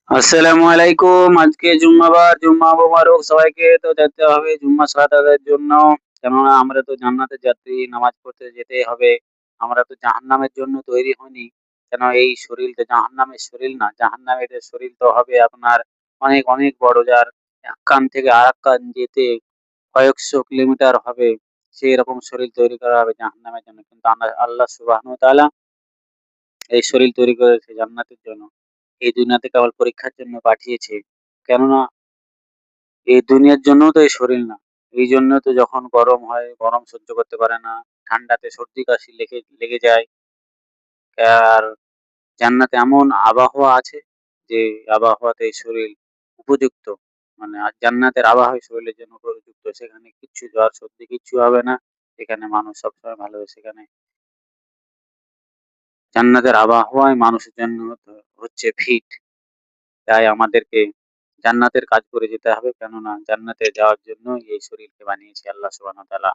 আসসালামু আলাইকুম। আজকে জুম্মাবার, জুম্মা মোবারক সবাইকে। তো যেতে হবে জুম্মা সালাত আদায়ের জন্য। কেননা আমরা তো জান্নাতের যাত্রী, নামাজ পড়তে যেতেই হবে। আমরা তো জাহান্নামের জন্য তৈরি হইনি। কেন এই শরীর তো জাহান্নামের শরীর না। জাহান্নামের শরীর তো হবে আপনার অনেক, অনেক বড়, যার এক কান থেকে আরেক কান যেতে কয়েকশো কিলোমিটার হবে। সেরকম শরীর তৈরি করা হবে জাহান্নামের জন্য। কিন্তু আল্লাহ সুবহানাহু ওয়া তাআলা এই শরীর তৈরি করেছে জান্নাতের জন্য। এই দুনিয়াতে কেবল পরীক্ষার জন্য পাঠিয়েছে। কেননা এই দুনিয়ার জন্যও তো এই শরীর না। এইজন্য তো যখন গরম হয়, গরম সহ্য করতে পারে না। ঠান্ডাতে সর্দি কাশি লেগে লেগে যায়। আর জান্নাতে এমন আবহাওয়া আছে যে আবহাওয়াতে এই শরীর উপযুক্ত। মানে জান্নাতের আবহাওয়া শরীরের জন্য উপযুক্ত। সেখানে কিচ্ছু জ্বর সর্দি কিচ্ছু হবে না। সেখানে মানুষ সবসময় ভালো সেখানে জান্নাতের আবহাওয়াই মানুষের জন্য হচ্ছে ফিট। তাই আমাদেরকে জান্নাতের কাজ করে যেতে হবে। কেননা জান্নাতে যাওয়ার জন্যই এই শরীরকে বানিয়েছে আল্লাহ সুবহানাহু ওয়া তাআলা।